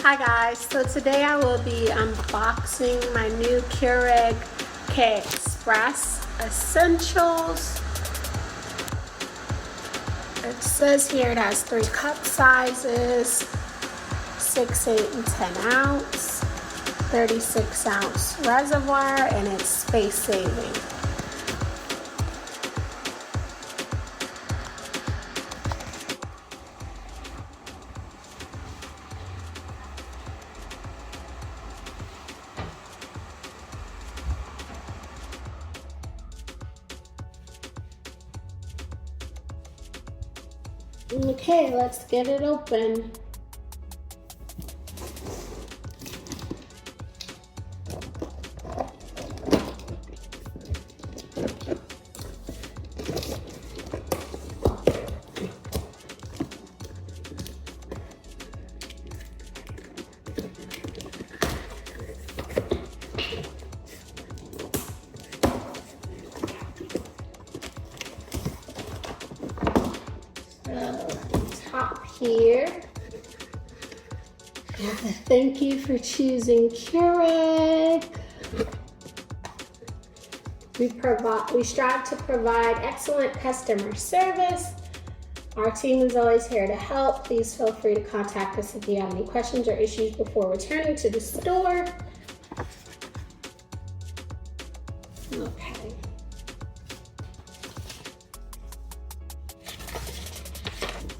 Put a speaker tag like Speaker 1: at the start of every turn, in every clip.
Speaker 1: Hi guys, so today I will be unboxing my new Keurig K Express Essentials. It says here it has 3 cup sizes, 6, 8, and 10 ounce, 36 ounce reservoir, and it's space saving. Okay, let's get it open. Top here. Thank you for choosing Keurig. We strive to provide excellent customer service. Our team is always here to help. Please feel free to contact us if you have any questions or issues before returning to the store. Okay.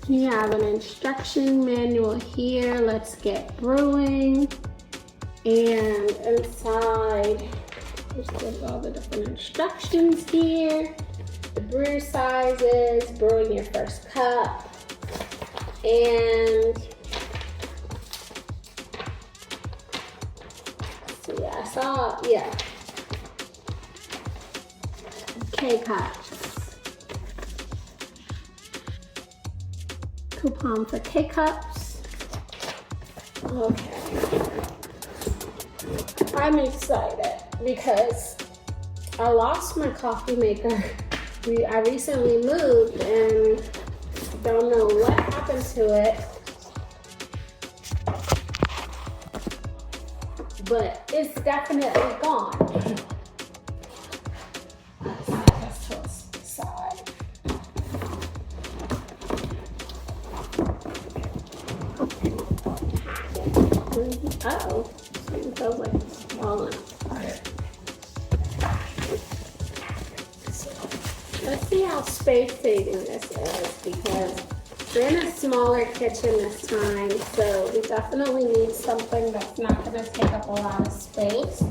Speaker 1: You have an instruction manual here. Let's get brewing. And inside, there's all the different instructions here. The brew sizes, brewing your first cup, and K-cups. Coupon for K-cups. Okay. I'm excited because I lost my coffee maker. I recently moved and don't know what happened to it, but it's definitely gone. Let's toss it aside. Uh-oh, it feels like it's falling. Let's see how space saving this is, because we're in a smaller kitchen this time, so we definitely need something that's not going to take up a lot of space.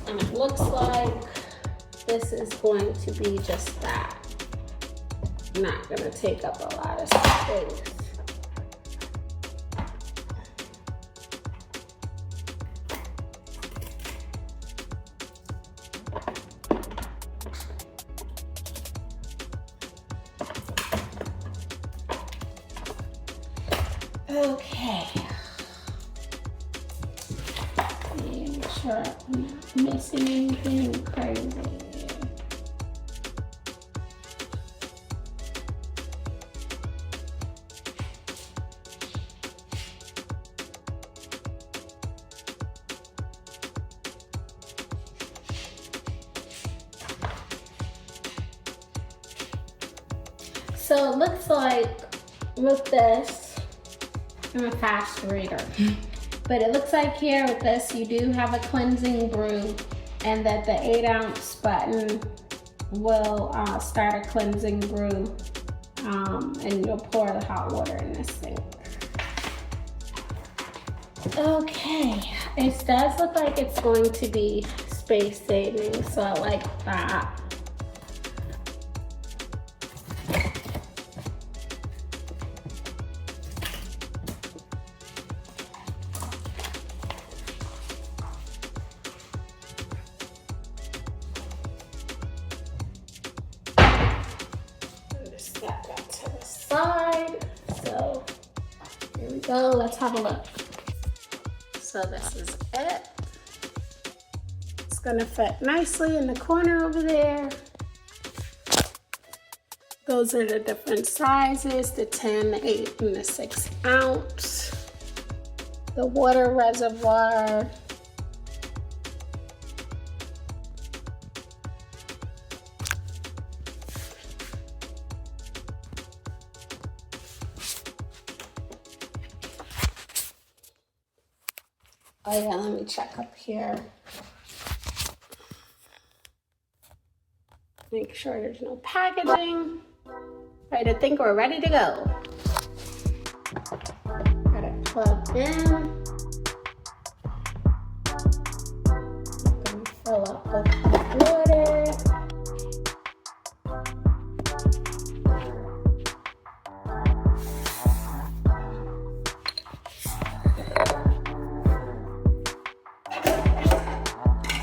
Speaker 1: And it looks like this is going to be just that. Not going to take up a lot of space. Okay. Make sure I'm not missing anything crazy. So it looks like with this, I'm a fast reader, but it looks like here with this you do have a cleansing brew, and that the 8-ounce button will start a cleansing brew, and you'll pour the hot water in this sink. Okay, it does look like it's going to be space saving, so I like that. Step that to the side. So here we go. Let's have a look. So this is it. It's gonna fit nicely in the corner over there. Those are the different sizes, the 10, 8, and the 6 ounce. the water reservoir. Oh yeah, let me check up here. Make sure there's no packaging. Right, I think we're ready to go. Got it plugged in. I'm gonna fill up with hot water.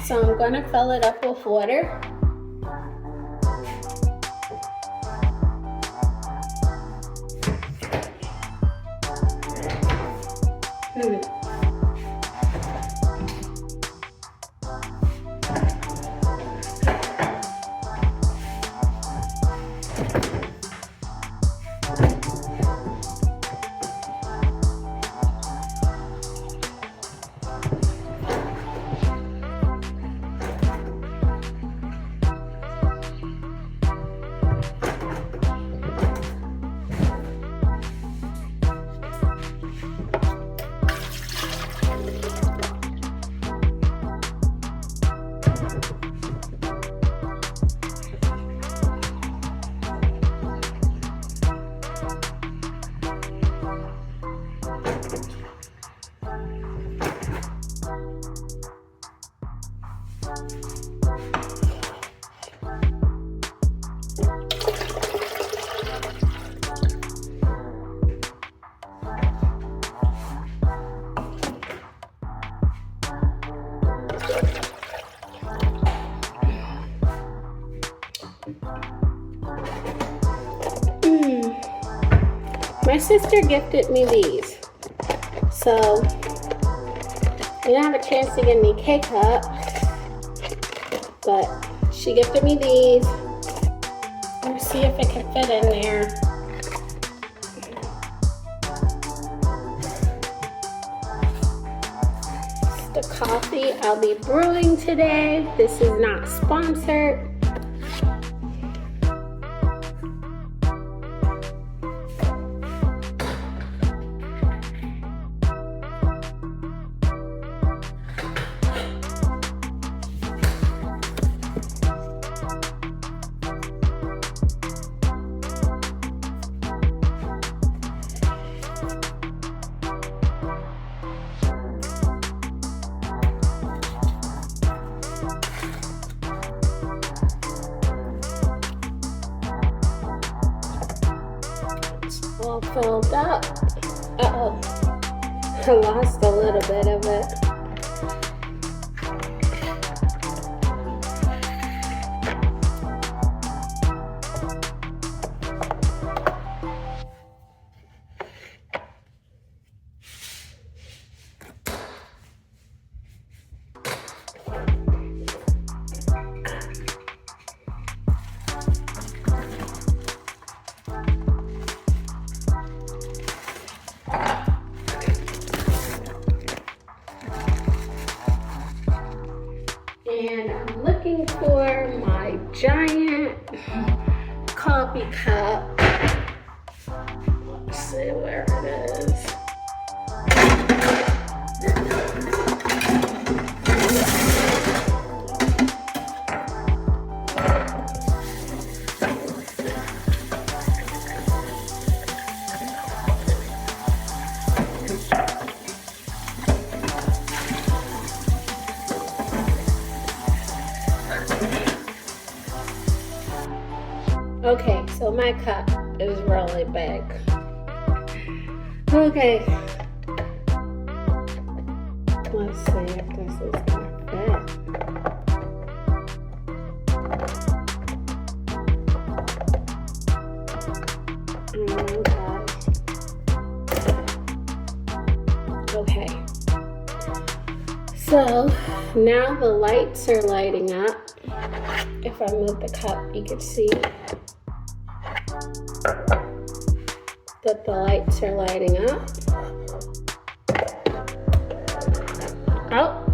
Speaker 1: So I'm gonna fill it up with water. My sister gifted me these, so I didn't have a chance to get any K-Cup, but she gifted me these. Let's see if it can fit in there. It's the coffee I'll be brewing today. This is not sponsored. All filled up. Uh-oh, I lost a little bit of it. And I'm looking for my giant coffee cup. Let's see where it is. Okay, so my cup is really big. Okay. Let's see if this is gonna fit. Okay. So now the lights are lighting up. If I move the cup, you can see that the lights are lighting up. Oh,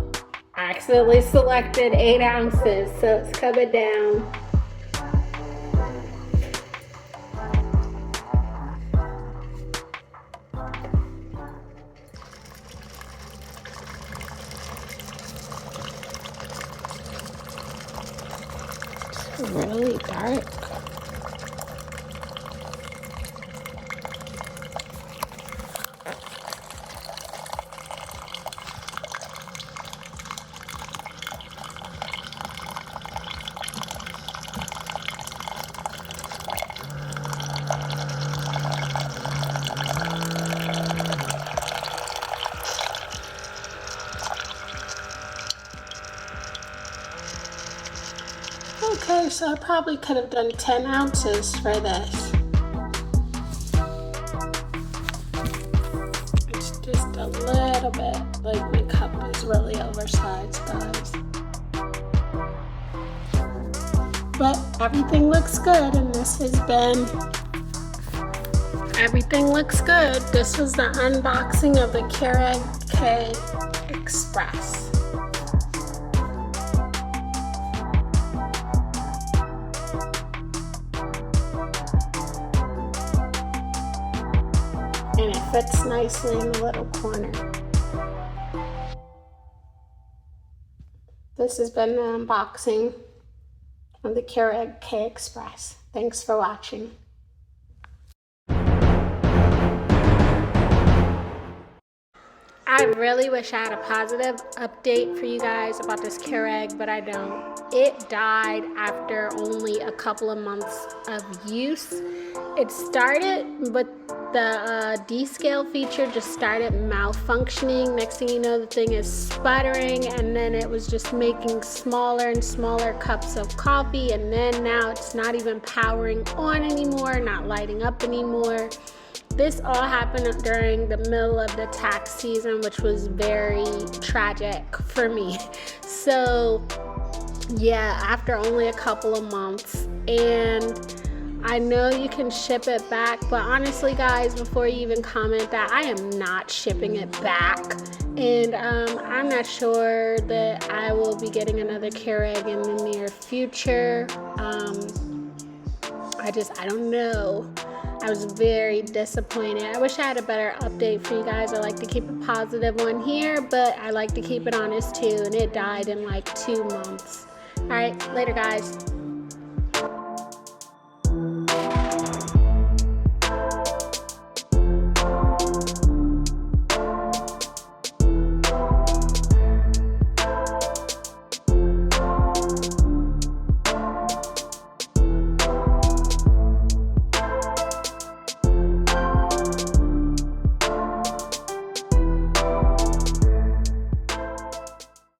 Speaker 1: I accidentally selected 8 ounces, so it's coming down. It's really dark. Okay, so I probably could have done 10 ounces for this. It's just a little bit, like my cup is really oversized, guys. But everything looks good, and this has been, everything looks good. This was the unboxing of the Keurig K Express. And it fits nicely in the little corner. This has been the unboxing of the Keurig K Express. Thanks for watching. I really wish I had a positive update for you guys about this Keurig, but I don't. It died after only a couple of months of use. It started, but the descale feature just started malfunctioning. Next thing you know, the thing is sputtering, and then it was just making smaller and smaller cups of coffee, and then now it's not even powering on anymore, not lighting up anymore. This all happened during the middle of the tax season, which was very tragic for me. So yeah, after only a couple of months, and I know you can ship it back, but honestly guys, before you even comment that, I am not shipping it back. And I'm not sure that I will be getting another Keurig in the near future. I don't know. I was very disappointed. I wish I had a better update for you guys. I like to keep a positive one here, but I like to keep it honest too, and it died in like 2 months. All right, later guys.